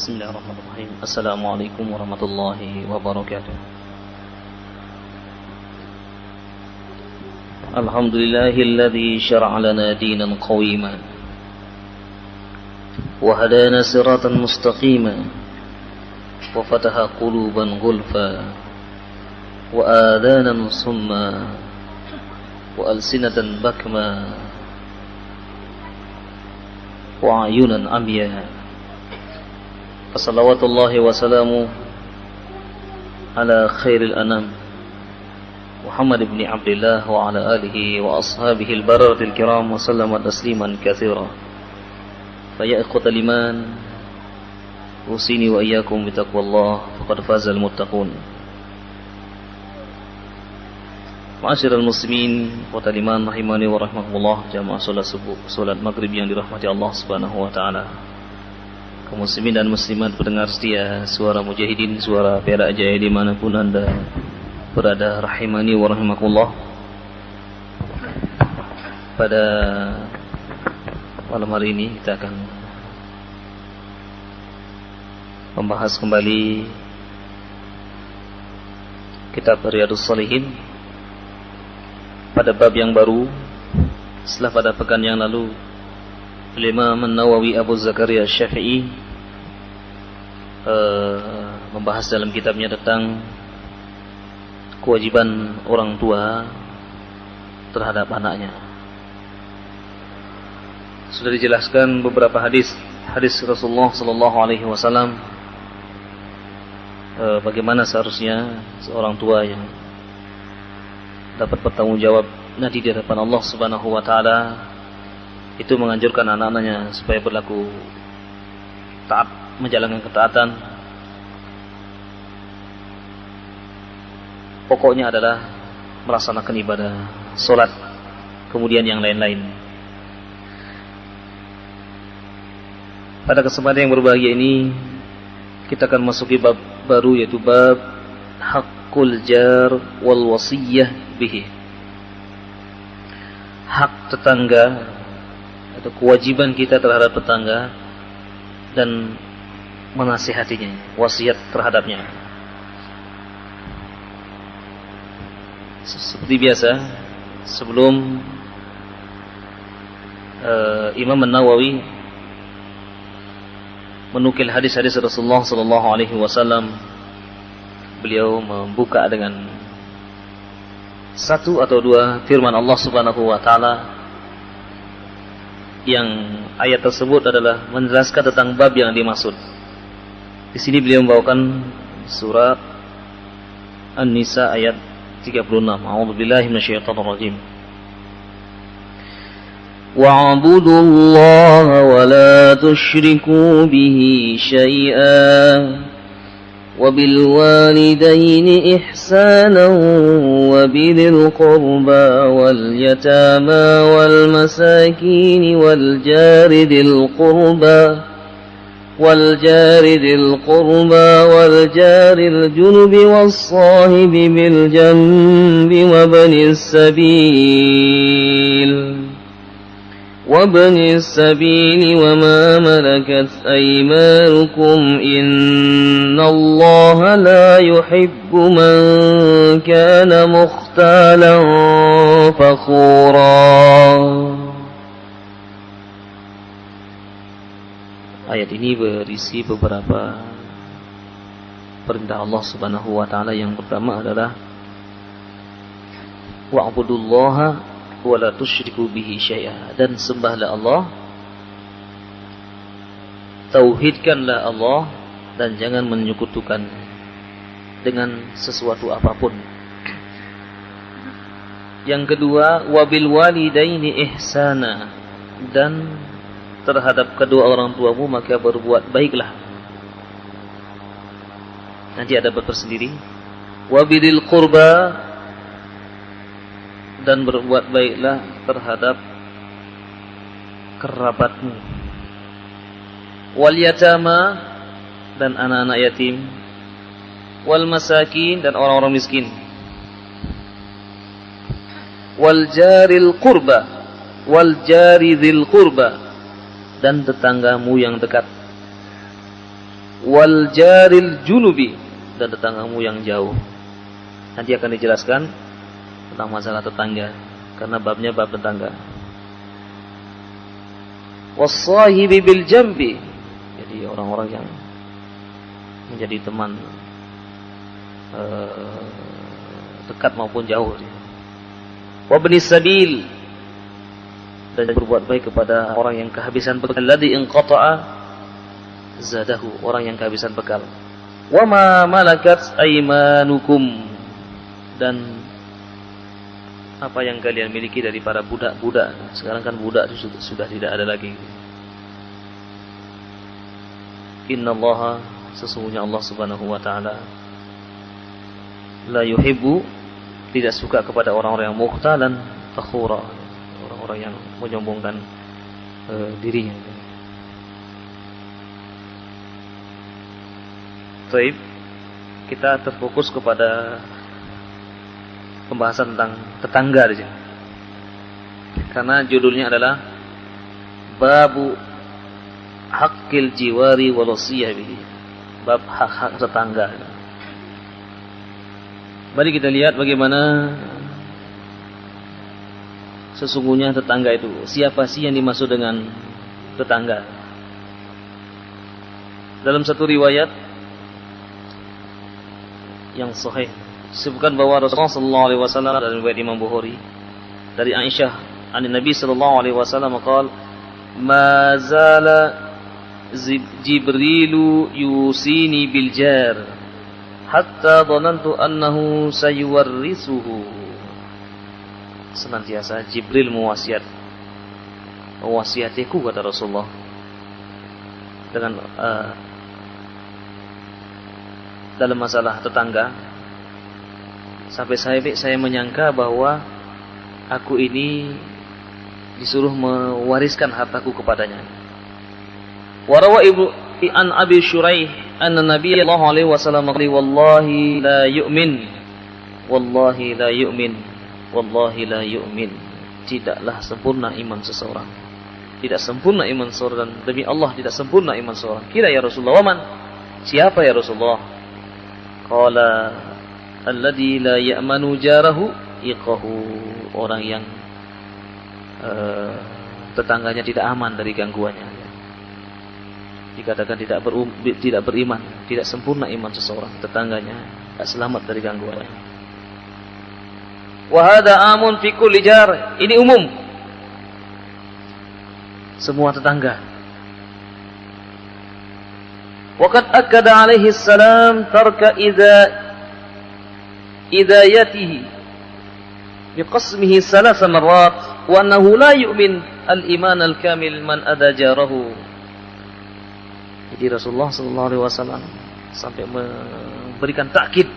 Bismillahirrahmanirrahim. Assalamualaikum warahmatullahi wabarakatuh. Alhamdulillahilladzi syara'a lana dinan qawiman wa hadana siratan mustaqima wa fataha quluban ghulfa wa adhanan summa wa alsinatan bakma wa ayunan amya. Salawatullahi wa salamu ala khairil anam Muhammad ibn Abdullah wa ala alihi wa ashabihi al-bararatil kiram wa sallama tasliman katsira. Fa ya ikhwatal iman, usini wa iyyakum bi taqwallah faqad fazal muttaqun. Ma'asyiral muslimin wa taliman rahimani wa rahmatullah, jamaah salat subuh, salat maghrib yang dirahmati Allah Subhanahu wa taala. Kaum muslimin dan muslimat pendengar setia suara mujahidin, suara Perak Jaya dimanapun anda berada, rahimani wa rahimakumullah. Pada malam hari ini kita akan membahas kembali kitab Riyadhus Shalihin pada bab yang baru setelah pada pekan yang lalu Imam An-Nawawi Abu Zakaria Syafi'i membahas dalam kitabnya tentang kewajiban orang tua terhadap anaknya. Sudah dijelaskan beberapa hadis Rasulullah sallallahu alaihi wasallam bagaimana seharusnya seorang tua yang dapat bertanggung jawab nanti di hadapan Allah Subhanahu wa taala itu menganjurkan anak-anaknya supaya berlaku taat, menjalankan ketaatan. Pokoknya adalah melaksanakan ibadah salat, kemudian yang lain-lain. Pada kesempatan yang berbahagia ini kita akan masuki bab baru, yaitu bab haqqul jar wal wasiyah bihi. Hak tetangga atau kewajiban kita terhadap tetangga dan menasihatinya, wasiat terhadapnya. Seperti biasa, sebelum Imam An-Nawawi menukil hadis-hadis Rasulullah sallallahu alaihi wasallam, beliau membuka dengan satu atau dua firman Allah Subhanahu wa taala yang ayat tersebut adalah menjelaskan tentang bab yang dimaksud. Di sini beliau membawakan surat An-Nisa ayat 36. A'udzubillahi minasyaitonir rajim. Wa'budullaha wa la tusyriku bihi syai'an وبالوالدين إحسانا وبذي القربى واليتامى والمساكين والجار ذي القربى والجار الجنب والصاحب بالجنب وابن السبيل وما ملكت أيمانكم إن الله لا يحب من كان مختالا فخورا. Ayat ini berisi beberapa perintah Allah Subhanahu wa taala. Yang pertama adalah wa'budullaha wa la tusyriku bihi syai'a, dan sembahlah Allah, tauhidkanlah Allah, dan jangan menyekutukan dengan sesuatu apapun. Yang kedua, wabil walidaini ihsana, dan terhadap kedua orang tuamu maka berbuat baiklah. Nanti ada bab tersendiri. Wabil qurba, dan berbuat baiklah terhadap kerabatmu. Wal yatama, dan anak-anak yatim. Wal masakin, dan orang-orang miskin. Wal jaril qurba, wal jari dzil qurba, dan tetanggamu yang dekat. wal jaril junubi, dan tetanggamu yang jauh. Nanti akan dijelaskan tentang masalah tetangga karena babnya bab tetangga. Was-sahibi bil jambi, jadi orang-orang yang menjadi teman dekat maupun jauh. Wa ibnis sabil, dan berbuat baik kepada orang yang kehabisan bekal. Alladzi inqata'a zadahu, orang yang kehabisan bekal. Wa ma malakat aymanukum, dan apa yang kalian miliki dari para budak-budak. Sekarang kan budak itu sudah tidak ada lagi. Innallaha, sesungguhnya Allah Subhanahu wa taala, la yuhibbu, tidak suka kepada orang-orang yang mukhtalan fakhura, orang-orang yang menyombongkan dirinya. Baik, kita terfokus kepada pembahasan tentang tetangga di sini. Karena judulnya adalah Babu Haqqil Jiwari wal Wasiyah bihi. Bab hak-hak tetangga. Mari kita lihat bagaimana sesungguhnya tetangga itu. Siapa sih yang dimaksud dengan tetangga? Dalam satu riwayat yang sahih disebutkan bahwa Rasulullah sallallahu alaihi wasallam, dari riwayat Imam Bukhari dari Aisyah, an Nabi sallallahu alaihi wasallam qala, ma zala Jibrilu yusini bil jar hatta dhanantu annahu sayuwarrisuhu. Senantiasa Jibril mewasiatiku, kata Rasulullah, dengan dalam masalah tetangga, sampai saya menyangka bahwa aku ini disuruh mewariskan hartaku kepadanya. Warawa ibu an Abi Shuraih anna Nabi sallallahu alaihi wasallam qala, wallahi la yu'min, wallahi la yu'min, wallahi la yu'min. Tidaklah sempurna iman seseorang, tidak sempurna iman seseorang, demi Allah tidak sempurna iman seseorang. Kira ya Rasulullah, waman, siapa ya Rasulullah? Qala alladzi la ya'manu jarahu iqahu, orang yang tetangganya tidak aman dari gangguannya. Dikatakan tidak beriman, tidak sempurna iman seseorang, tetangganya tidak selamat dari gangguannya. Wa hadza amun fi kulli jar, ini umum semua tetangga. Waqad akkada alaihi salam tarka idayatihi biqasmihi salasa marrat wa annahu la yu'min al-iman al-kamil man adha jarahu. Jadi Rasulullah sallallahu alaihi wasallam sampai memberikan takkid,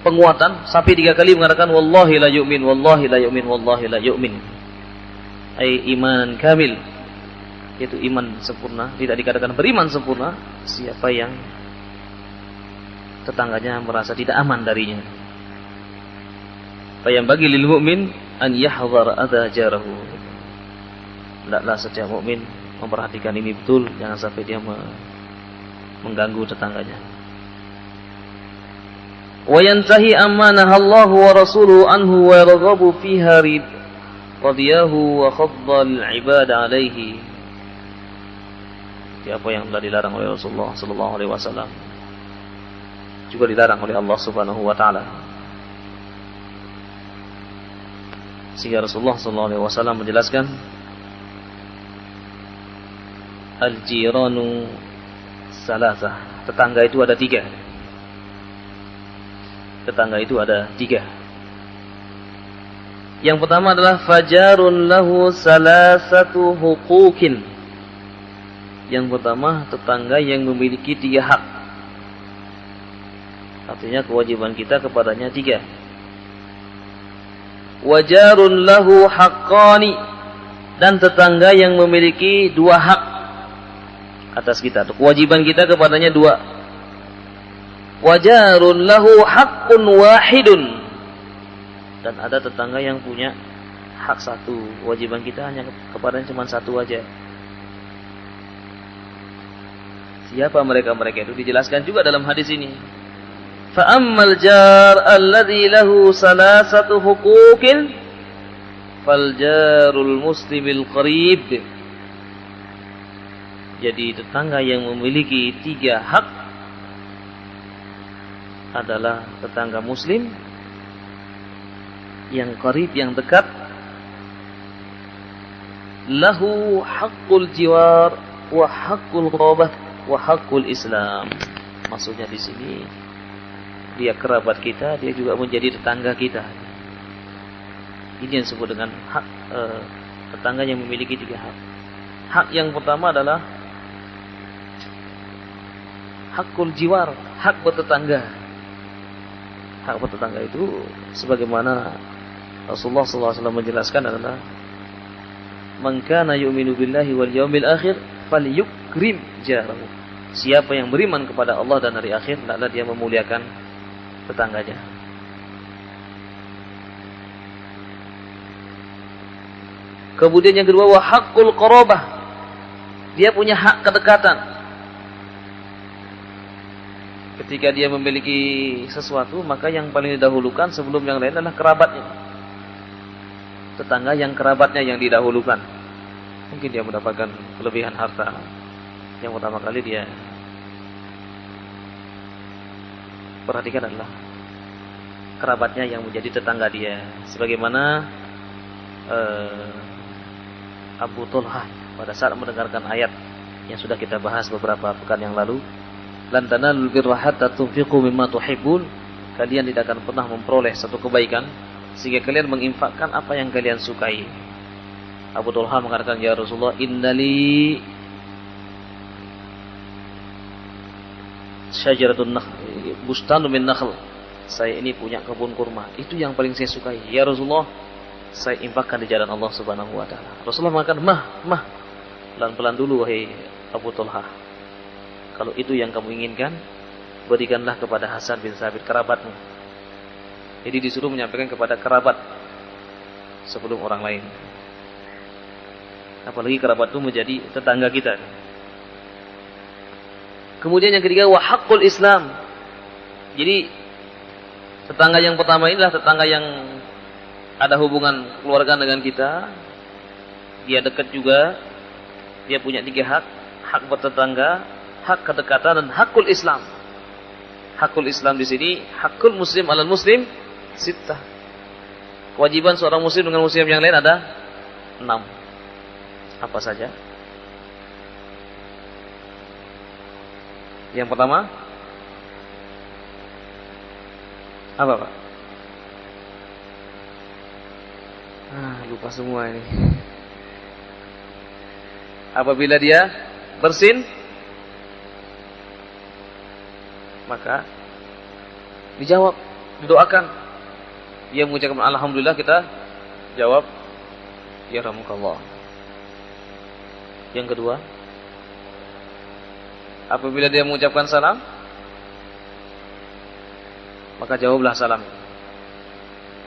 penguatan sampai 3 kali mengatakan wallahi la yu'min, wallahi la yu'min, wallahi la yu'min. Ai iman kamil, yaitu iman sempurna. Tidak dikatakan beriman sempurna siapa yang tetangganya merasa tidak aman darinya. Fa yang bagi lil mu'min an yahdhar adha jarahu. Hendaklah setiap mukmin memperhatikan ini betul, jangan sampai dia mengganggu tetangganya. Wa yantahi amma nahallahu wa rasuluhu anhu wa yarghabu fiha radiyahu wa khadda al-ibada alaihi. Apa yang telah dilarang oleh Rasulullah sallallahu alaihi wasallam juga dilarang oleh Allah Subhanahu wa taala. Sehingga Rasulullah sallallahu alaihi wasallam menjelaskan al-jiranu salasah, tetangga itu ada 3. Tetangga itu ada 3. Yang pertama adalah fajarun lahu salasatu huquqin. Yang pertama, tetangga yang memiliki 3 hak. Artinya kewajiban kita kepadanya 3. Wajarun lahu haqqani, dan tetangga yang memiliki 2 hak atas kita. Kewajiban kita kepadanya 2. Wajarun lahu haqqun wahidun, dan ada tetangga yang punya hak 1. Kewajiban kita hanya kepadanya cuma 1 aja. Siapa mereka-mereka itu dijelaskan juga dalam hadis ini. Fa ammal jar alladhi lahu salasatu huquqin fal jarul muslimil qarib. Jadi tetangga yang memiliki 3 hak adalah tetangga muslim yang qarib, yang dekat. Lahu haqqul jiwar wa haqqul qarabah wa haqqul Islam. Maksudnya di sini dia kerabat kita, dia juga menjadi tetangga kita. Ini yang disebut dengan hak tetangga yang memiliki 3 hak. Hak yang pertama adalah haqqul jiwar, hak bertetangga. Hak bertetangga itu sebagaimana Rasulullah SAW menjelaskan adalah man kana yu'minu billahi wal yawmil akhir falyukrim jarahu. Siapa yang beriman kepada Allah dan hari akhir, hendaklah dia memuliakan tetangganya. Kemudian yang kedua, wa haqqul qarabah. Dia punya hak kedekatan. Ketika dia memiliki sesuatu, maka yang paling didahulukan sebelum yang lain adalah kerabatnya. Tetangga yang kerabatnya yang didahulukan. Mungkin dia mendapatkan kelebihan harta. Yang pertama kali dia perhatikan adalah kerabatnya yang menjadi tetangga dia. Sebagaimana Abu Talhah pada saat mendengarkan ayat yang sudah kita bahas beberapa pekan yang lalu, lan tanalul birra hatta tunfiqu mimma tuhibbun. Kalian tidak akan pernah memperoleh satu kebaikan sehingga kalian menginfakkan apa yang kalian sukai. Abu Talhah mengatakan, ya Rasulullah, innali syajaratun nakhl, bustanun min nakhl. Saya ini punya kebun kurma, itu yang paling saya sukai. Ya Rasulullah, saya infakkan di jalan Allah Subhanahu wa taala. Rasulullah mengatakan, mah, pelan-pelan dulu wahai Abu Talhah. Kalau itu yang kamu inginkan, berikanlah kepada Hasan bin Sabit, kerabatmu. Jadi disuruh menyampaikan kepada kerabat sebelum orang lain. Apalagi kerabat itu menjadi tetangga kita. Kemudian yang ketiga, wa haqqul Islam. Jadi tetangga yang pertama ini adalah tetangga yang ada hubungan keluarga dengan kita. Dia dekat juga. Dia punya 3 hak. Hak bertetangga, hak kedekatan, dan hakul Islam. Hakul Islam di sini, hakul muslim alal muslim sittah. Kewajiban seorang muslim dengan muslim yang lain ada 6. Apa saja? Yang pertama, apa Pak? Lupa semua ini. Apabila dia bersin, maka dijawab, didoakan. Dia mengucapkan alhamdulillah, kita jawab yarhamukallah. Yang kedua, apabila dia mengucapkan salam, maka jawablah salam.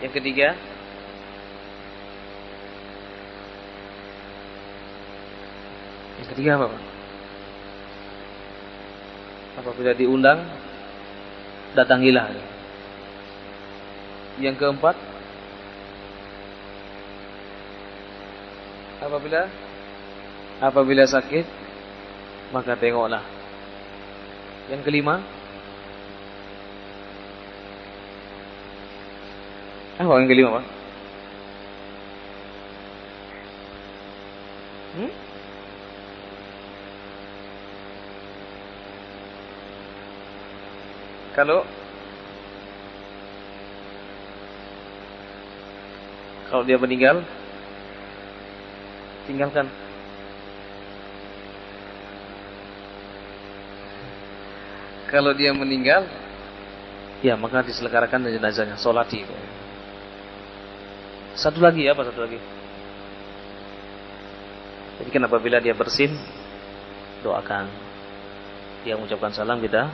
Yang ketiga, apa Pak? Apabila diundang, datangilah. Yang keempat, apabila sakit, maka tengoklah. Yang kelima, apa yang kelima Pak? Kalau dia meninggal, tinggalkan. Kalau dia meninggal, ya maka diselenggarakan jenazahnya, sholati. Satu lagi. Jadi kan apabila dia bersin, doakan. Dia mengucapkan salam, kita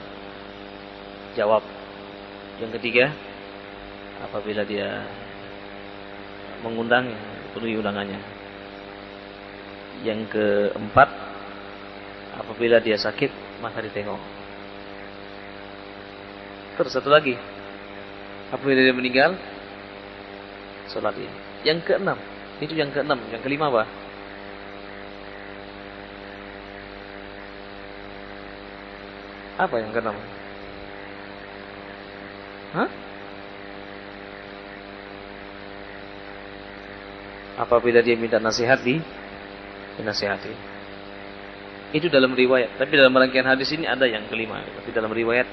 jawab. Yang ketiga, apabila dia mengundang, penuhi undangannya. Yang keempat, apabila dia sakit, maka ditengok. Terus satu lagi, apabila dia meninggal, sholat dia. Yang keenam, itu yang keenam. Yang kelima apa? Apa yang keenam? Hah? Apabila dia minta nasihat dinasihati. Itu dalam riwayat. Tapi dalam rangkaian hadis ini ada yang kelima. Tapi dalam riwayat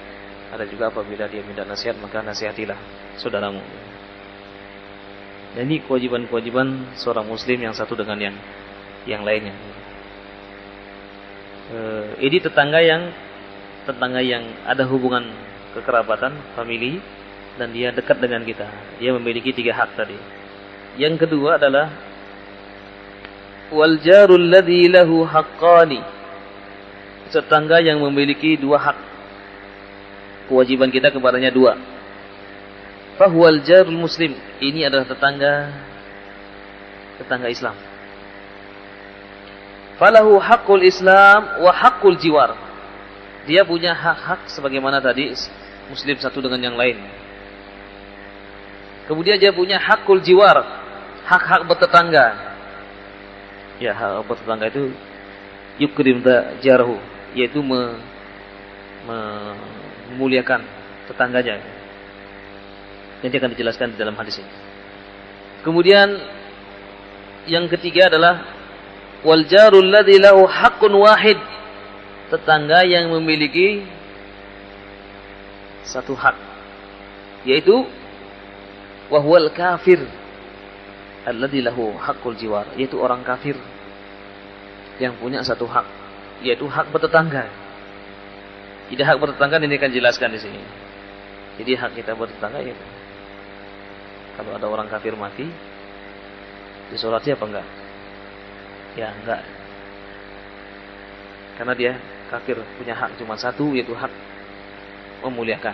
ada juga apabila dia minta nasihat maka nasihatilah saudaramu. Dan ini kewajiban-kewajiban seorang muslim yang satu dengan yang lainnya. Ini tetangga yang ada hubungan kekerabatan, famili, dan dia dekat dengan kita. Dia memiliki 3 hak tadi. Yang kedua adalah wal jarul ladzi lahu haqqani. Tetangga yang memiliki 2 hak. Kewajiban kita kepadanya 2. Fahuwal jarul muslim. Ini adalah tetangga Islam. Falahu haqqul Islam wa haqqul jiwar. Dia punya hak-hak sebagaimana tadi muslim satu dengan yang lain. Kemudian dia punya haqqul jiwar, hak-hak bertetangga. Ya, hak bertetangga itu yukrim jarahu, yaitu memuliakan tetangganya. Nanti akan dijelaskan di dalam hadis ini. Kemudian yang ketiga adalah wal jarul ladzi lahu haqqun wahid. Tetangga yang memiliki 1 hak, yaitu wahwal kafir alladzi lahu haqqul jiwar, yaitu orang kafir yang punya 1 hak, yaitu hak bertetangga. Jadi hak bertetangga ini akan jelaskan di sini. Jadi hak kita bertetangga itu. Kalau ada orang kafir mati, disolati apa enggak? Ya enggak. Karena dia kafir, punya hak cuma 1, yaitu hak memuliakan.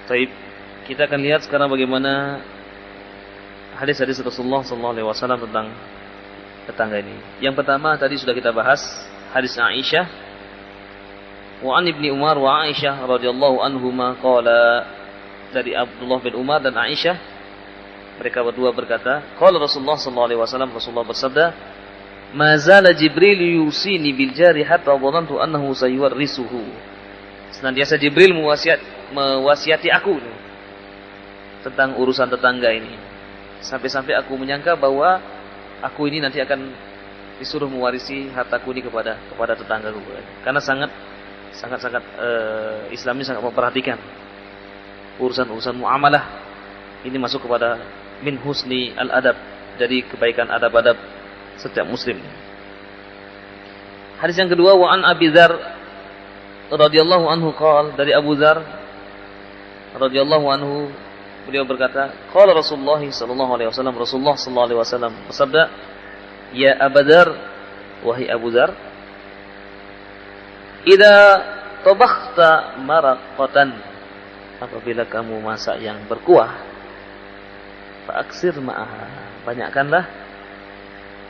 Baik, kita akan lihat sekarang bagaimana hadis-hadis Rasulullah SAW tentang tetangga ini. Yang pertama tadi sudah kita bahas, hadis Aisyah. Wa an Ibni Umar wa Aisyah radhiyallahu anhuma qala, dari Abdullah bin Umar dan Aisyah, mereka berdua berkata, qala Rasulullah SAW, Rasulullah bersabda, ma zala Jibril yusini bil jari hatta dhanantu annahu sayuwarrisuhu. Senantiasa Jibril mewasiati aku tentang urusan tetangga ini, sampai-sampai aku menyangka bahwa aku ini nanti akan disuruh mewarisi hartaku ini kepada tetanggaku. Karena sangat Islam ini sangat memperhatikan urusan muamalah. Ini masuk kepada min husni al-adab, jadi kebaikan adab-adab setiap muslim. Hadis yang kedua, wa an Abi Dzar radhiyallahu anhu qala, dari Abu Dzar radhiyallahu anhu, beliau berkata, qala Rasulullah sallallahu alaihi wasallam, Rasulullah sallallahu alaihi wasallam bersabda, ya Abu Dzar, wahai Abu Dzar, idza tabakhta maraqatan, apabila kamu masak yang berkuah, fa aksir ma'aha, banyakkanlah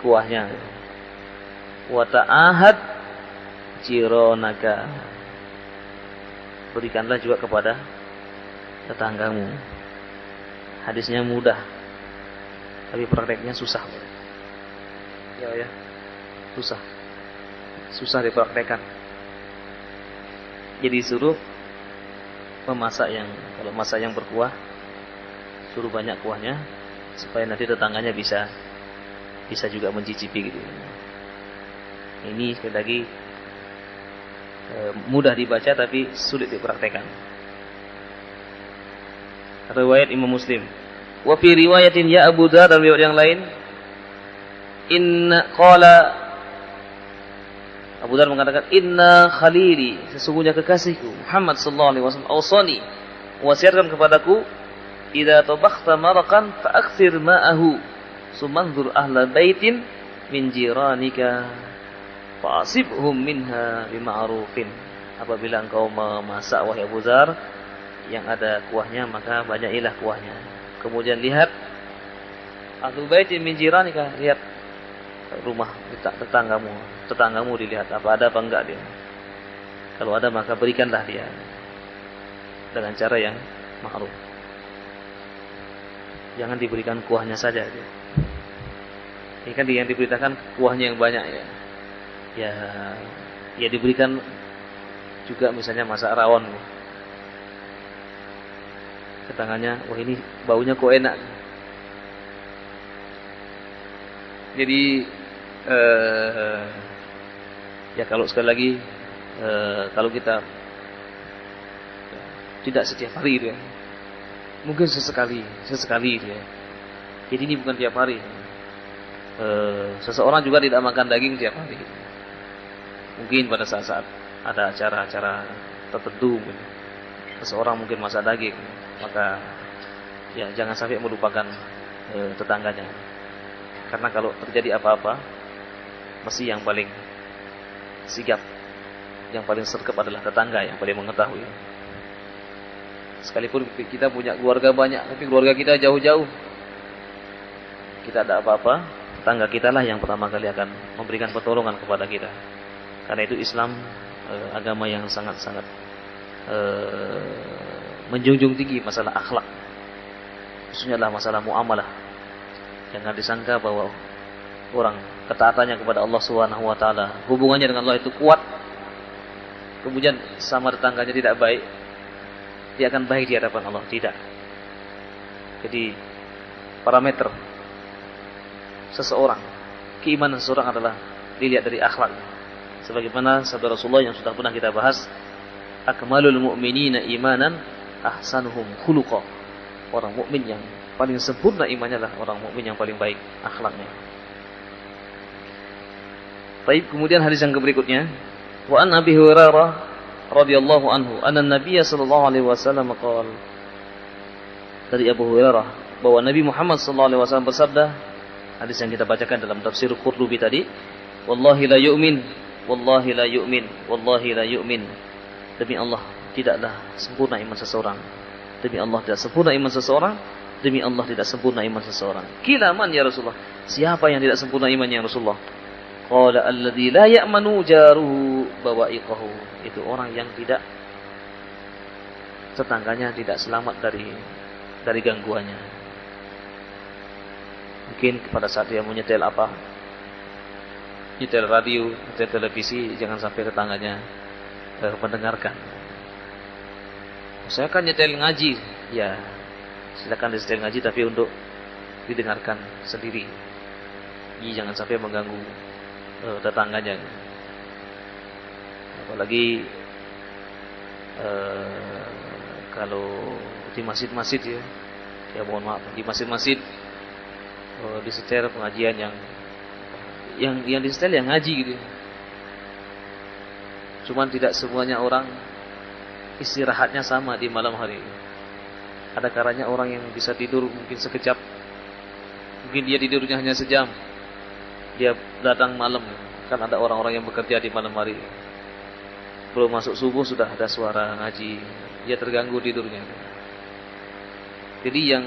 kuahnya. Wa ta'ahad jironaka, berikanlah juga kepada tetanggamu. Hadisnya mudah, tapi prakteknya susah. Ya, susah dipraktekkan. Jadi suruh memasak kalau masak yang berkuah, suruh banyak kuahnya supaya nanti tetangganya bisa juga mencicipi gitu. Ini sekali lagi mudah dibaca tapi sulit dipraktekkan. Riwayat Imam Muslim. Wa fi riwayatin ya Abu Dzar, dan riwayat yang lain, Abu Dzar mengatakan, inna khalili, sesungguhnya kekasihku Muhammad sallallahu alaihi wasallam, awsani, wasiatkan kepadaku, idza tabakhta maraqan fa aktsir ma'ahu, sumanzur ahla baitin min jiranika fa'asibhum minha bima'rufin. Apabila engkau memasak, wahai Abu Dzar, yang ada kuahnya, maka banyakilah kuahnya. Kemudian lihat ahlu baitin min jiranika, lihat rumah tetanggamu, tetanggamu dilihat apa ada apa enggak dia. Kalau ada maka berikanlah dia dengan cara yang ma'ruf. Jangan diberikan kuahnya saja dia. Ini kan yang diberitakan kuahnya yang banyak ya. Ya diberikan juga misalnya masak rawon. Tetangganya, wah ini baunya kok enak. Jadi ya kalau sekali lagi kalau kita tidak setiap hari itu ya, mungkin sesekali dia. Jadi ini bukan tiap hari. Seseorang juga tidak makan daging tiap hari. Mungkin pada saat-saat ada acara-acara tertentu, seseorang mungkin masak daging, maka ya jangan sampai melupakan tetangganya. Karena kalau terjadi apa-apa, mesti yang paling sigap, yang paling sergap adalah tetangga yang paling mengetahui. Sekalipun kita punya keluarga banyak, tapi keluarga kita jauh-jauh, kita ada apa-apa, tetangga kita lah yang pertama kali akan memberikan pertolongan kepada kita. Karena itu Islam agama yang sangat-sangat menjunjung tinggi masalah akhlak, khususnya adalah masalah muamalah. Jangan disangka bahwa orang ketaatannya kepada Allah Subhanahu wa taala, hubungannya dengan Allah itu kuat, kemudian sama tetangganya tidak baik, dia akan baik di hadapan Allah. Tidak. Jadi parameter seseorang, keimanan seseorang adalah dilihat dari akhlak. Sebagaimana sabda Rasulullah yang sudah pernah kita bahas, akmalul mu'minina imanan ahsanuhum khuluqa. Orang mukmin yang paling sempurna imannya adalah orang mukmin yang paling baik akhlaknya. Baik, kemudian hadis yang berikutnya, wa an Abi Hurairah radhiyallahu anhu anna Nabiy sallallahu alaihi wasallam qala, dari Abu Hurairah bahwa Nabi Muhammad sallallahu alaihi wasallam bersabda, hadis yang kita bacakan dalam tafsir Qurtubi tadi, wallahi la yu'min, wallahi la yu'min, wallahi la yu'min. Demi Allah tidaklah sempurna iman seseorang. Demi Allah tidak sempurna iman seseorang. Demi Allah tidak sempurna iman seseorang. Qila man ya Rasulullah? Siapa yang tidak sempurna imannya ya Rasulullah? Qala alladzi la ya'manu jaruhu bawa'iqahu. Itu orang yang tidak, tetangganya tidak selamat dari gangguannya. Mungkin pada saat dia menyetel apa, nyetel radio, nyetel televisi, jangan sampai tetangganya mendengarkan. Saya kan nyetel ngaji, ya silakan disetel ngaji, tapi untuk didengarkan sendiri. Ini jangan sampai mengganggu tetangganya. Apalagi kalau di masjid-masjid ya mohon maaf, di masjid-masjid disetel pengajian yang disetel yang ngaji gitu. Cuman tidak semuanya orang istirahatnya sama di malam hari. Ada kalanya orang yang bisa tidur mungkin sekejap, mungkin dia tidurnya hanya sejam, dia datang malam. Kan ada orang-orang yang bekerja di malam hari, belum masuk subuh sudah ada suara ngaji, dia terganggu tidurnya. Jadi yang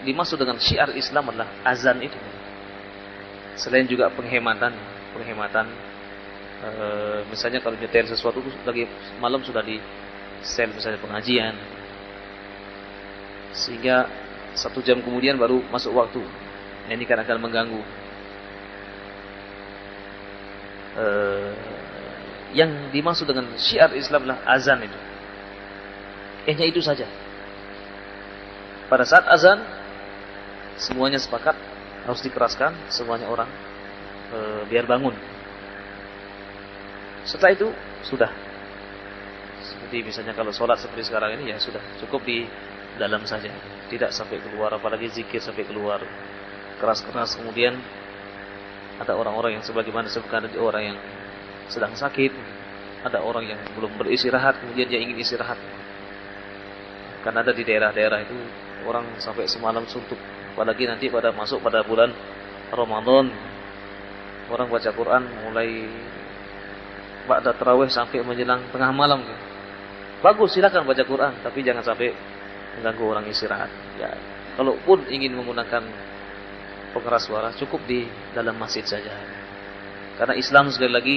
dimaksud dengan syiar Islam adalah azan itu. Selain juga penghematan, misalnya kalau nyetel sesuatu lagi malam sudah di sel, misalnya pengajian, sehingga 1 jam kemudian baru masuk waktu. Nah, ini kan akan mengganggu. Yang dimaksud dengan syiar Islam adalah azan itu. Hanya itu saja. Pada saat azan semuanya sepakat harus dikeraskan, semuanya orang biar bangun. Setelah itu sudah. Seperti misalnya kalau sholat seperti sekarang ini ya sudah cukup di dalam saja, tidak sampai keluar, apalagi zikir sampai keluar keras-keras. Kemudian ada orang-orang yang sebagaimana disebutkan, ada orang yang sedang sakit, ada orang yang belum beristirahat, kemudian dia ingin istirahat. Karena ada di daerah-daerah itu orang sampai semalam suntuk, apalagi nanti masuk pada bulan Ramadan, orang baca Quran mulai ba'da tarawih sampai menjelang tengah malam. Bagus, silakan baca Quran, tapi jangan sampai mengganggu orang istirahat. Ya, kalaupun ingin menggunakan pengeras suara, cukup di dalam masjid saja. Karena Islam sekali lagi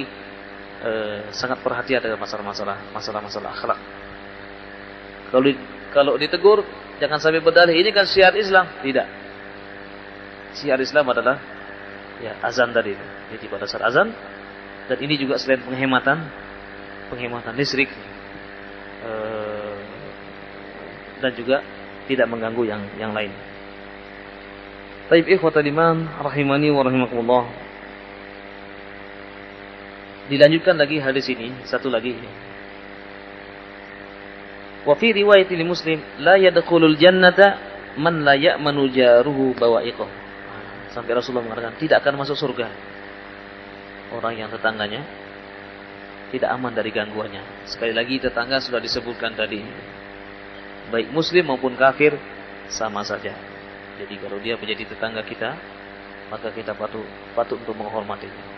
sangat perhatian dengan masalah-masalah akhlak. Kalau ditegur jangan sampai berdalih ini kan syiar Islam. Tidak. Syiar Islam adalah ya azan tadi. Jadi pada saat azan, dan ini juga selain penghematan listrik, dan juga tidak mengganggu yang lain. Baik ikhwatal iman rahimani wa rahimakumullah. Dilanjutkan lagi hadis ini, satu lagi. Wa fi riwayat Muslim, la yadkhulul jannata man la ya'manu jaruhu bawa'iqah. Sampai Rasulullah mengatakan tidak akan masuk surga orang yang tetangganya tidak aman dari gangguannya. Sekali lagi tetangga sudah disebutkan tadi. Baik muslim maupun kafir sama saja. Jadi kalau dia menjadi tetangga kita, maka kita patut untuk menghormatinya.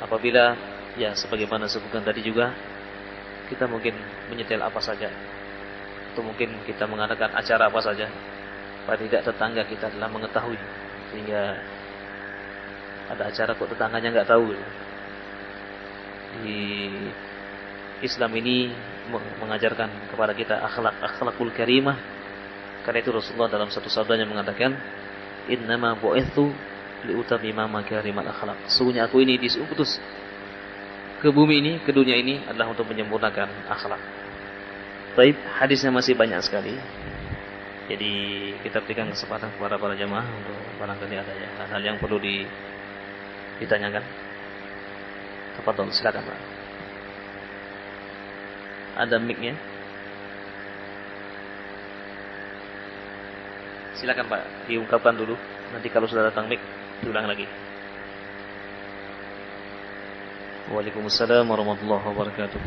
Apabila ya sebagaimana sebutkan tadi juga, kita mungkin menyetel apa saja, atau mungkin kita mengadakan acara apa saja, paling tidak tetangga kita telah mengetahui, sehingga ada acara kok tetangganya nggak tahu. Di Islam ini mengajarkan kepada kita akhlakul karimah. Karena itu Rasulullah dalam satu sabdanya mengatakan, innama bu'itsu liutammima makarimal akhlak. Sesungguhnya aku ini diutus ke bumi ini, ke dunia ini adalah untuk menyempurnakan akhlak. Baik, hadisnya masih banyak sekali. Jadi kita berikan kesempatan kepada para jamaah untuk barangkali ada hal yang perlu ditanyakan. Tafadhol, silakan Pak. Ada mic-nya. Silakan Pak, diungkapkan dulu. Nanti kalau sudah datang mic, diulang lagi. Waalaikumsalam warahmatullahi wabarakatuh.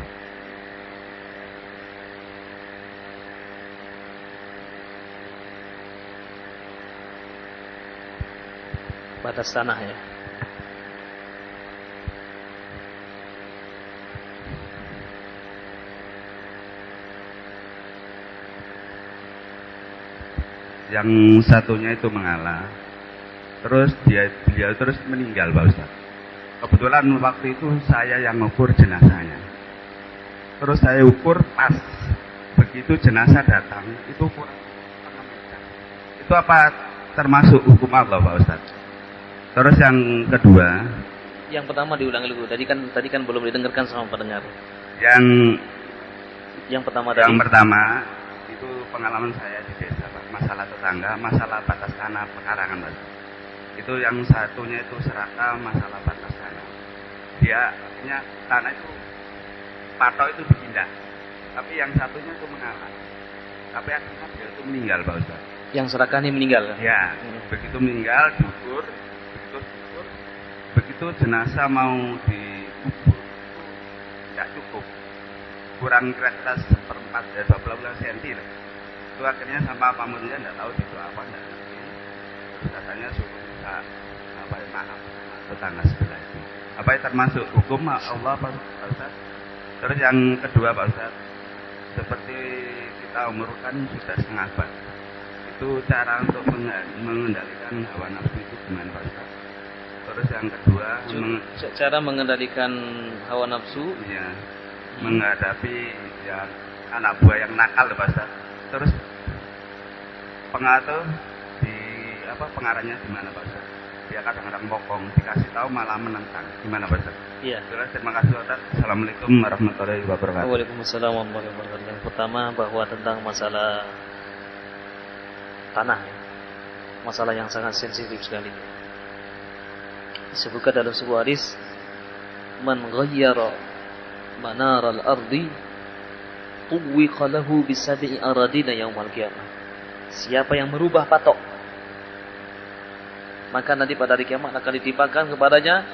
Batas tanah ya. Yang satunya itu mengalah, terus beliau terus meninggal Pak Ustaz. Kebetulan waktu itu saya yang mengukur jenazahnya. Terus saya ukur pas begitu jenazah datang itu kurang setengah meter. Itu apa termasuk hukum Allah Pak Ustaz? Terus yang kedua, yang pertama diulang dulu. Tadi kan belum didengarkan sama pendengar. Yang pertama itu pengalaman saya di desa Pak. Masalah tetangga, masalah batas tanah pekarangan Pak. Itu yang satunya itu serakah masalah batas tanah. Dia artinya tanah itu patok itu dipindah. Tapi yang satunya itu mengalah. Tapi akhirnya dia itu meninggal Pak Ustaz. Yang serakah ini meninggal? Ya, begitu meninggal diukur, begitu jenazah mau dikubur itu tidak cukup, kurang kira-kira 1/4 dari 12 cm lah. Itu akhirnya sama pamornya tidak tahu itu apa, tidak ngerti. Terus katanya suruh minta maaf tetangga sebelah itu. Apa yang termasuk hukum Allah Pak Ustaz? Terus yang kedua Pak Ustaz, seperti kita umur kan sudah setengah abad. Itu cara untuk mengendalikan hawa nafsu itu gimana Pak Ustaz? Terus yang kedua, cara mengendalikan hawa nafsu, ya, menghadapi ya anak buah yang nakal Pak Ustaz. Terus pengaruh pengarahnya gimana Pak Ustaz? Dia kadang-kadang bokong, dikasih tahu malah menentang. Gimana Pak Ustaz? Iya. Terima kasih Ustaz. Assalamualaikum warahmatullahi wabarakatuh. Waalaikumsalam warahmatullahi wabarakatuh. Yang pertama bahwa tentang masalah tanah, masalah yang sangat sensitif sekali. Disebutkan dalam sebuah hadis, man ghayyara manaral ardi tuwwiqa lahu bisab'i aradina yaumal qiyamah. Siapa yang merubah patok, maka nanti pada hari kiamat akan ditimpakan kepadanya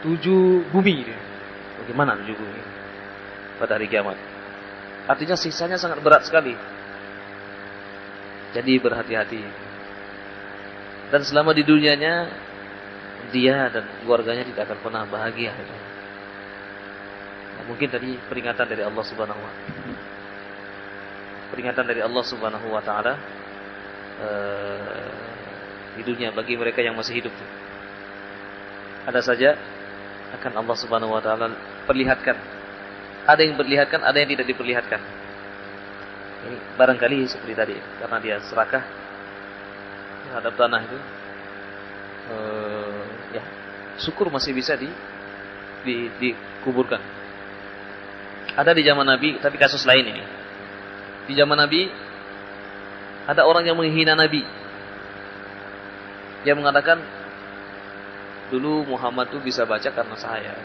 7 bumi. Bagaimana 7 bumi pada hari kiamat? Artinya siksanya sangat berat sekali. Jadi berhati-hati. Dan selama di dunianya dia dan keluarganya tidak akan pernah bahagia. Nah, mungkin tadi peringatan dari Allah Subhanahu wa taala. Peringatan dari Allah Subhanahu wa taala di dunia bagi mereka yang masih hidup. Ada saja akan Allah Subhanahu wa taala perlihatkan. Ada yang diperlihatkan, ada yang tidak diperlihatkan. Ini barangkali seperti tadi, karena dia serakah terhadap tanah itu, ya syukur masih bisa dikuburkan. Ada di zaman Nabi, tapi kasus lain ini. Di zaman Nabi ada orang yang menghina Nabi. Dia mengatakan, dulu Muhammad tuh bisa baca karena saya.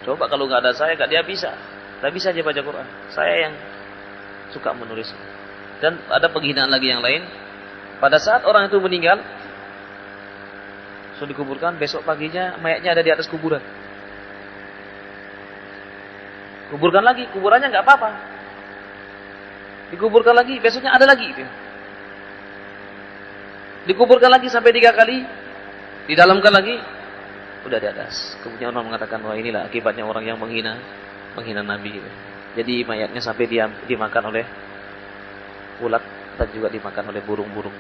Coba kalau nggak ada saya, dia bisa. Tak bisa aja baca Quran. Saya yang suka menulis. Dan ada penghinaan lagi yang lain. Pada saat orang itu meninggal, sudah dikuburkan, besok paginya mayatnya ada di atas kuburan. Kuburkan lagi, kuburannya nggak apa-apa. Dikuburkan lagi, besoknya ada lagi. Dikuburkan lagi sampai 3 kali, didalamkan lagi, udah di atas. Kemudian orang mengatakan, wah inilah akibatnya orang yang menghina Nabi. Jadi mayatnya sampai dimakan oleh ulat dan juga dimakan oleh burung-burung.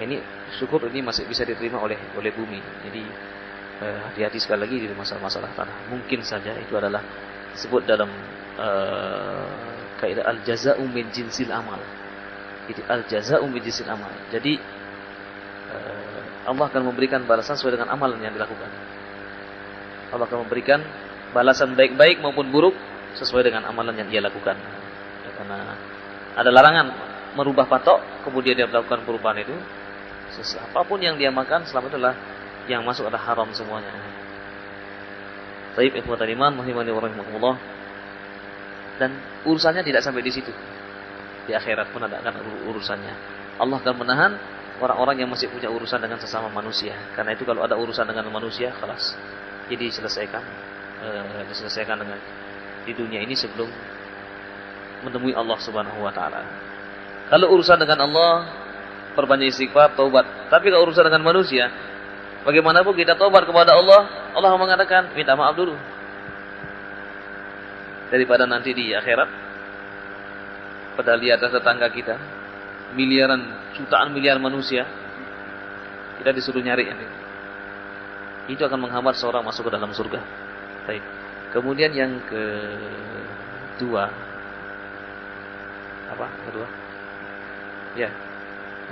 Ini syukur ini masih bisa diterima oleh bumi. Jadi hati-hati sekali lagi di masalah tanah. Mungkin saja itu adalah disebut dalam kaidah al-jaza'u min jinsil amal. Jadi al-jaza'u min jinsil amal. Jadi Allah akan memberikan balasan sesuai dengan amalan yang dilakukan. Allah akan memberikan balasan baik-baik maupun buruk sesuai dengan amalan yang dia lakukan. Ya, karena ada larangan merubah patok, kemudian dia melakukan perubahan itu. Apapun yang dia makan selama itu adalah yang masuk adalah haram semuanya. Taib ikhwatal iman rahimani wa rahimakumullah. Dan urusannya tidak sampai di situ. Di akhirat pun ada akan urusannya. Allah akan menahan orang-orang yang masih punya urusan dengan sesama manusia. Karena itu kalau ada urusan dengan manusia, khalas. Jadi diselesaikan dengan di dunia ini sebelum menemui Allah Subhanahu wa taala. Kalau urusan dengan Allah, perbanyak istighfar, taubat. Tapi kalau urusan dengan manusia, bagaimanapun kita taubat kepada Allah, Allah mengatakan minta maaf dulu. Daripada nanti di akhirat pada lihat tetangga kita, jutaan miliar manusia, kita disuruh nyari ini. Itu akan menghambat seorang masuk ke dalam surga. Baik. Kemudian yang kedua, apa? Kedua? Ya,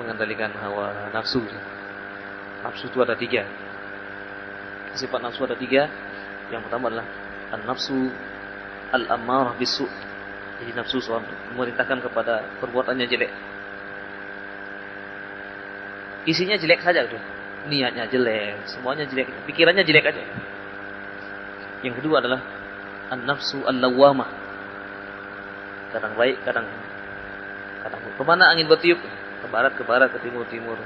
mengendalikan hawa nafsu. Nafsu itu ada 3. Sifat nafsu ada 3. Yang pertama adalah an-nafsu al-ammarah bisu'. Jadi nafsu memerintahkan kepada perbuatannya jelek. Isinya jelek saja tuh. Niatnya jelek, semuanya jelek, pikirannya jelek aja. Yang kedua adalah an-nafsu al-lawwamah. Kadang baik, kadang kemana angin bertiup, ke barat, ke timur.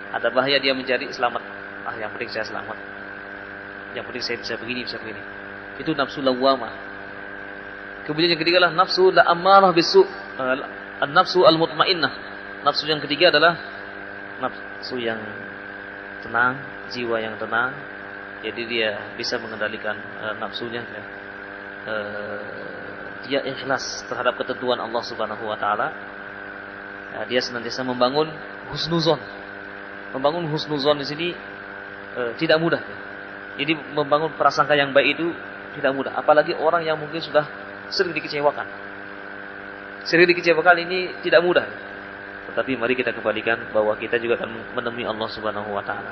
Ada bahaya dia mencari selamat. Yang penting saya selamat. Yang penting saya bisa begini. Itu nafsu lawwamah. Kemudian yang ketiga adalah nafsu la'ammarah bisu'. An-nafsu al-mutmainnah. Nafsu yang ketiga adalah nafsu yang tenang, jiwa yang tenang. Jadi dia bisa mengendalikan nafsunya. Dia ikhlas terhadap ketentuan Allah Subhanahu wa taala. Dia senantiasa membangun husnuzon. Membangun husnuzon di sini tidak mudah. Jadi membangun prasangka yang baik itu tidak mudah. Apalagi orang yang mungkin sudah sering dikecewakan. Sering dikecewakan ini tidak mudah. Tetapi mari kita kembalikan bahwa kita juga akan menemui Allah Subhanahu wa taala.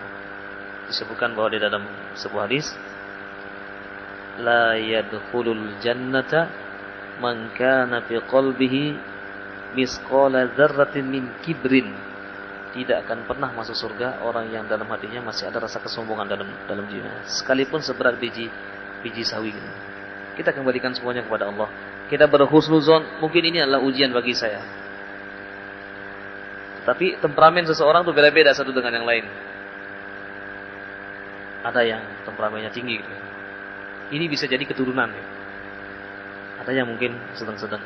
Disebutkan bahwa di dalam sebuah hadis, la yadkhulul jannata man kana fi qalbihi misqala dzarratin min kibrin. Tidak akan pernah masuk surga orang yang dalam hatinya masih ada rasa kesombongan dalam dirinya, sekalipun seberat biji sawi. Kita kembalikan semuanya kepada Allah. Kita berhusnuzon, mungkin ini adalah ujian bagi saya. Tapi temperamen seseorang itu beda-beda satu dengan yang lain. Ada yang temperamennya tinggi gitu. Ini bisa jadi keturunan ya. Ada yang mungkin sedang-sedang.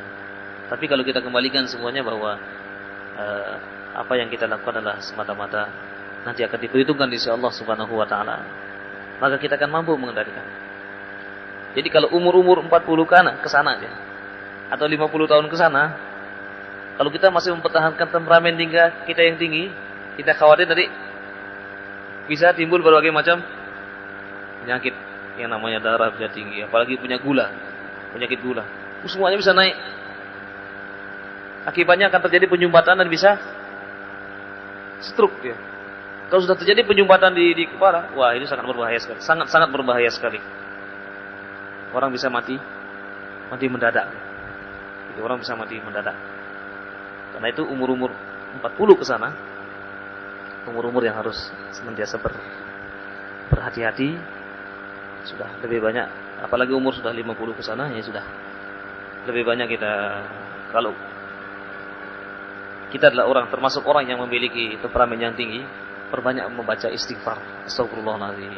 Tapi kalau kita kembalikan semuanya bahwa apa yang kita lakukan adalah semata-mata nanti akan diperhitungkan di sisi Allah Subhanahu wa taala. Maka kita akan mampu mengendalikan. Jadi kalau umur 40 ke sana aja atau 50 tahun ke sana, kalau kita masih mempertahankan temperamen kita yang tinggi, Kita khawatir tadi bisa timbul berbagai macam penyakit yang namanya darah bisa tinggi, apalagi punya gula, penyakit gula. Semuanya bisa naik. Akibatnya akan terjadi penyumbatan dan bisa stroke ya. Kalau sudah terjadi penyumbatan di kepala, wah ini sangat berbahaya sekali. Sangat berbahaya sekali. Orang bisa mati mendadak. Jadi orang bisa mati mendadak. Karena itu umur-umur 40 ke sana, umur-umur yang harus senantiasa berhati-hati. Sudah lebih banyak, apalagi umur sudah 50 ke sana, ya sudah lebih banyak kita, kalau kita adalah orang, termasuk orang yang memiliki temperamen yang tinggi, perbanyak membaca istighfar, astagfirullahaladzim,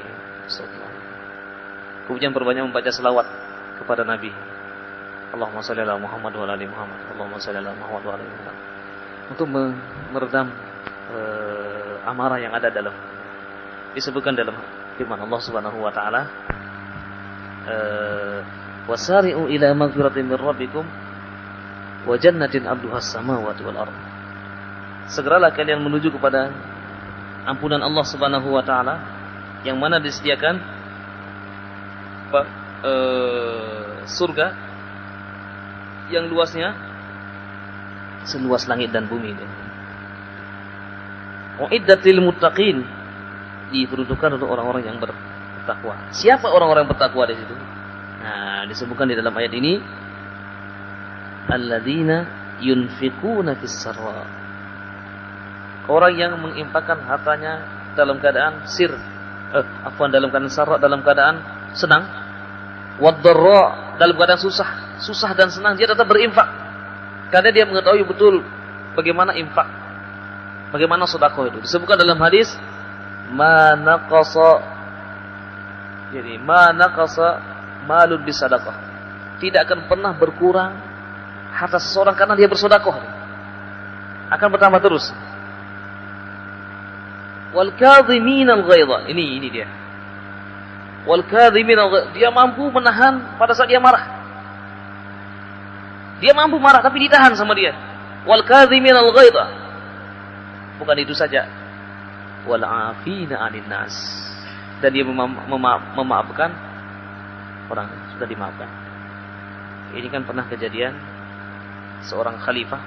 kemudian perbanyak membaca selawat kepada Nabi. Allahumma shalli ala Muhammad wa ala ali Muhammad. Allahumma shalli ala Muhammad wa ala ali Muhammad. Untuk meredam amarah yang ada dalam, disebutkan dalam firman Allah Subhanahu wa taala, wasari'u ila maghfiratin min rabbikum wa jannatin 'arduha as-samawati wal ardh. Segeralah kalian menuju kepada ampunan Allah Subhanahu wa taala yang mana disediakan surga yang luasnya seluas langit dan bumi. Uiddatil muttaqin, diperuntukkan untuk orang-orang yang bertakwa. Siapa orang-orang yang bertakwa di situ? Nah, disebutkan di dalam ayat ini, alladzina yunfiquna fis sarra. Orang yang menginfakkan hartanya dalam keadaan dalam keadaan sarra, dalam keadaan senang, wad-dharra, dalam keadaan susah dan senang dia tetap berinfak. Karena dia mengetahui betul bagaimana infak, bagaimana sedekah itu. Disebutkan dalam hadis, ma naqasa malun bisadaqah. Tidak akan pernah berkurang harta seseorang karena dia bersedekah. Akan bertambah terus. Wal kadhimin al-ghaidha. Ini dia. Wal kadhimin al-ghaidha. Dia mampu menahan pada saat dia marah. Dia mampu marah tapi ditahan sama dia. Wal kadhimin al-ghaidha. Bukan itu saja. Wal 'afina 'anil nas. Dan dia memaafkan orang, sudah dimaafkan. Ini kan pernah kejadian seorang khalifah,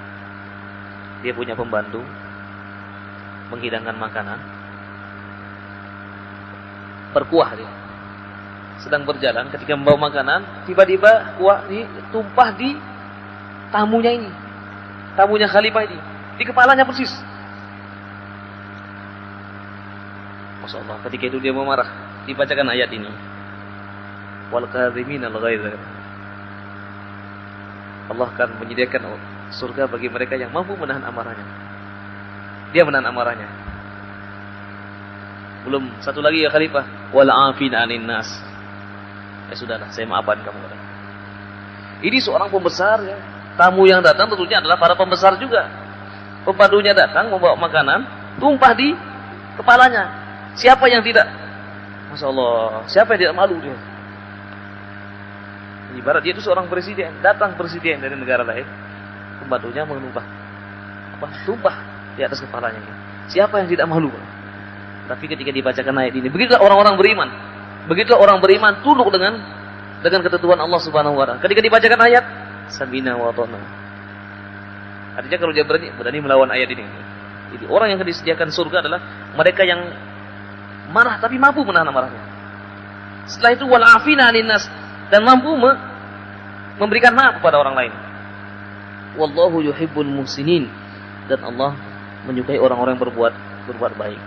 dia punya pembantu menghidangkan makanan, berkuah dia. Sedang berjalan ketika membawa makanan, tiba-tiba kuah ini tumpah di tamunya ini. Tamunya khalifah ini, di kepalanya persis. Masya Allah, ketika itu dia memarah, dibacakan ayat ini. Wal kadhimin al-ghaidha. Allah akan menyediakan surga bagi mereka yang mampu menahan amarahnya. Dia menahan amarahnya. Belum satu lagi ya khalifah, wal 'afina 'anil nas. Ya sudahlah, saya maafkan kamu. Ini seorang pembesar ya. Tamu yang datang tentunya adalah para pembesar juga. Pembantunya datang membawa makanan, tumpah di kepalanya. Siapa yang tidak? Masya Allah, siapa yang tidak malu dia? Ibarat dia itu seorang presiden, datang presiden dari negara lain, pembantunya menumpah tumpah di atas kepalanya. Siapa yang tidak malu? Tapi ketika dibacakan ayat ini, begitulah orang-orang beriman. Begitulah orang beriman tunduk dengan ketentuan Allah Subhanahu wa taala. Ketika dibacakan ayat, samina wa ata'na. Artinya kalau dia berani melawan ayat ini. Jadi orang yang akan disediakan surga adalah mereka yang marah tapi mampu menahan amarahnya. Setelah itu wal 'afina 'anil nas, dan mampu memberikan maaf kepada orang lain. Wallahu yuhibbul muhsinin, dan Allah menyukai orang-orang yang berbuat baik.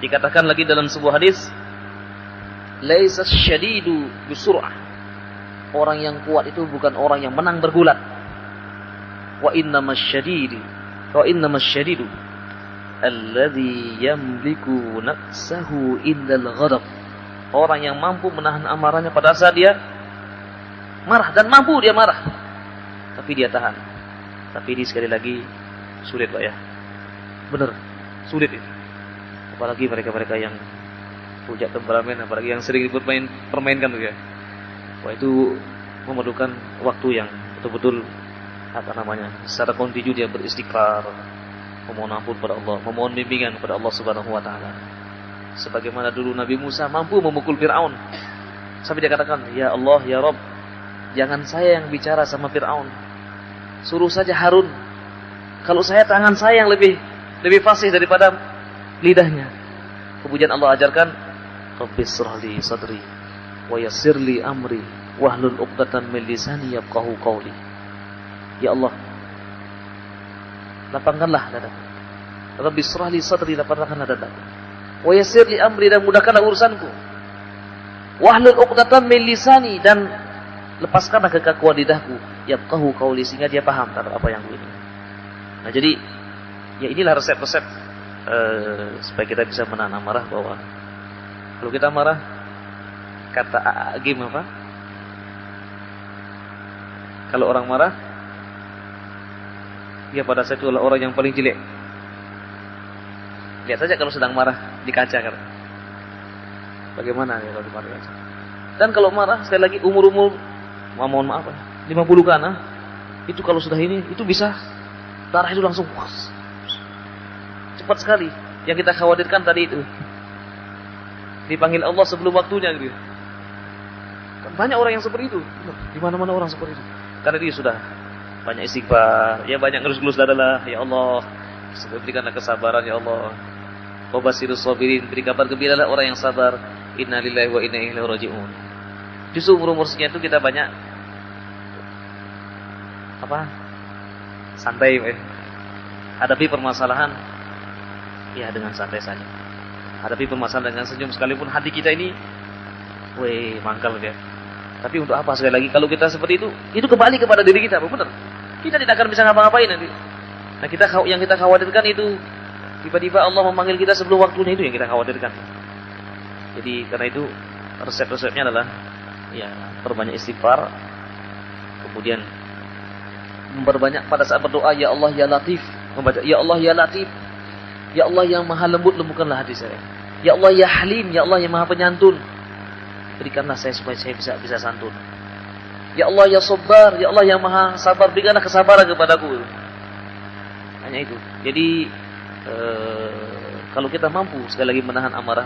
Dikatakan lagi dalam sebuah hadis, laisa syadidu bisur'ah. Orang yang kuat itu bukan orang yang menang bergulat. Wa innamas syadidu alladzi yamliku nafsahu indal ghadab. Orang yang mampu menahan amarahnya pada saat dia marah, dan mampu dia marah tapi dia tahan. Tapi ini sekali lagi sulit Pak ya. Benar, sulit itu. Apalagi mereka-mereka yang punya temperamen, apalagi yang sering dipermainkan tuh ya. Wah, itu memerlukan waktu yang betul-betul secara kontinu dia beristighfar, memohon ampun kepada Allah, memohon bimbingan kepada Allah Subhanahu wa taala. Sebagaimana dulu Nabi Musa mampu memukul Firaun. Sampai dia katakan, "Ya Allah, ya Rabb, jangan saya yang bicara sama Firaun. Suruh saja Harun. Kalau saya, tangan saya yang lebih fasih daripada lidahnya." Kemudian Allah ajarkan, "Rabbishrah li sadri wa yassir li amri wahlul 'uqdatam min lisani yafqahu qawli." Ya Allah, lapangkanlah dadaku. Rabbishrah li sadri, lapangkanlah dadaku. Wa yassir li amri, dan mudahkanlah urusanku. Wahlul 'uqdatam min lisani, dan lepaskanlah kekakuan lidahku. Yafqahu qawli, sehingga dia paham terhadap apa yang ku ini. Nah, jadi ya inilah resep-resep supaya kita bisa menahan amarah. Bahwa kalau kita marah, kata Agim apa? Kalau orang marah, dia pada saat itu adalah orang yang paling jelek. Lihat saja kalau sedang marah di kaca kan. Bagaimana ya kalau di kaca? Dan kalau marah, sekali lagi, umur-umur, mohon maaf, 50 ke atas, itu kalau sudah ini, itu bisa darah itu langsung cepat sekali. Yang kita khawatirkan tadi itu, dipanggil Allah sebelum waktunya gitu. Kan banyak orang yang seperti itu. Di mana-mana orang seperti itu. Karena dia sudah banyak istighfar, ya banyak ngelus-ngelus dadalah, ya Allah, berikanlah kesabaran ya Allah. Wabashirus sabirin, beri kabar gembiralah orang yang sabar. Innalillahi wa inna ilaihi raji'un. Justru umur sekian itu kita banyak santai, hadapi permasalahan ya dengan santai saja. Hadapi permasalahan dengan senyum, sekalipun hati kita ini mangkal dia. Tapi untuk apa sekali lagi kalau kita seperti itu kembali kepada diri kita, benar. Kita tidak akan bisa ngapa-ngapain nanti. Nah, yang kita khawatirkan itu tiba-tiba Allah memanggil kita sebelum waktunya, itu yang kita khawatirkan. Jadi karena itu resep-resepnya adalah ya perbanyak istighfar, kemudian memperbanyak pada saat berdoa, ya Allah ya Latif, membaca ya Allah ya Latif, ya Allah yang maha lembut, lembutkanlah hati saya. Ya Allah ya Halim, ya Allah yang maha penyantun, berikanlah saya supaya saya bisa santun. Ya Allah ya Sabbar, ya Allah yang maha sabar, berikanlah kesabaran kepadaku. Hanya itu. Jadi kalau kita mampu sekali lagi menahan amarah,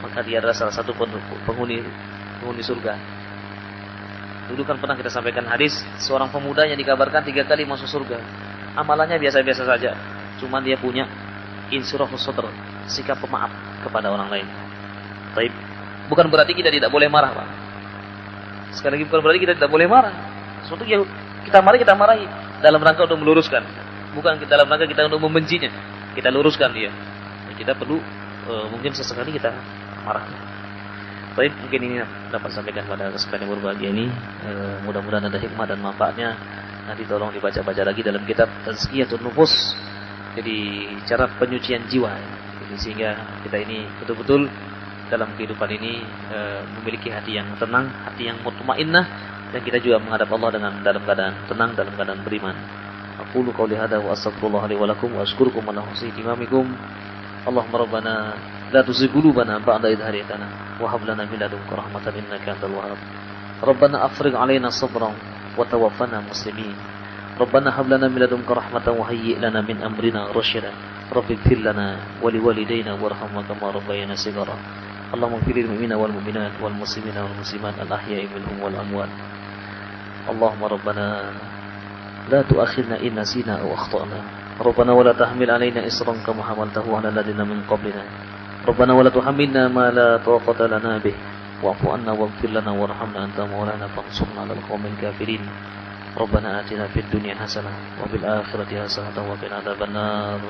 maka dia adalah salah satu penghuni surga. Dulu kan pernah kita sampaikan hadis seorang pemuda yang dikabarkan 3 kali masuk surga. Amalannya biasa-biasa saja, cuman dia punya insyirahus sadr, sikap pemaaf kepada orang lain. Baik, bukan berarti kita tidak boleh marah, Pak. Sekali lagi bukan berarti kita tidak boleh marah. Sesuatu yang kita marahi dalam rangka untuk meluruskan, bukan dalam rangka kita untuk membencinya. Kita luruskan dia. Kita perlu mungkin sesekali kita marah. Baik, mungkin ini dapat sampaikan pada kesempatan yang berbahagia ini. Mudah-mudahan ada hikmah dan manfaatnya. Nanti tolong dibaca-baca lagi dalam kitab Tazkiyatun Nufus. Jadi cara penyucian jiwa. Jadi sehingga kita ini betul-betul dalam kehidupan ini memiliki hati yang tenang, hati yang mutmainnah, dan kita juga menghadap Allah dalam keadaan tenang, dalam keadaan beriman. Aqulu qouli hadza wa astaghfirullah li wa lakum wa ashkurukum ala husni imamikum. Allahumma rabbana la tuzigh qulubana ba'da idh hadaytana wa hab lana min ladunka rahmatan innaka antal wahhab. Rabbana afrigh 'alaina sabran wa tawaffana muslimin. Rabbana hab lana min ladunka rahmatan wa hayyi' lana min amrina rasyada. Rabbighfir lana wa liwalidayna warhamna kama rabbayana shighara. Allahumma ighfir lil mu'minina wal mu'minat wal muslimina wal muslimat al ahya'i minhum wal amwat. Allahumma rabbana la tu'akhidna in nasina aw akhtana. ربنا ولا تحمل علينا إصرا كما حملته على الذين من قبلنا ربنا ولا تحملنا ما لا طاقة لنا به واعف عنا واغفر لنا وارحمنا أنت مولانا فانصرنا على القوم الكافرين ربنا آتنا في الدنيا حسنة وفي الآخرة حسنة وقنا عذاب النار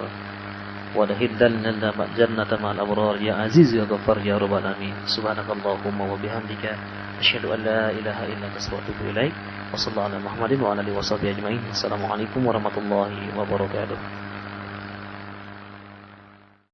وادخلنا الجنة مع الأبرار يا عزيز يا غفار يا رب العالمين سبحانك اللهم وبحمدك أشهد أن لا إله إلا أنت أستغفرك وأتوب إليك وصلى الله على محمد وعلى آله وصحبه أجمعين. Assalamualaikum warahmatullahi wabarakatuh.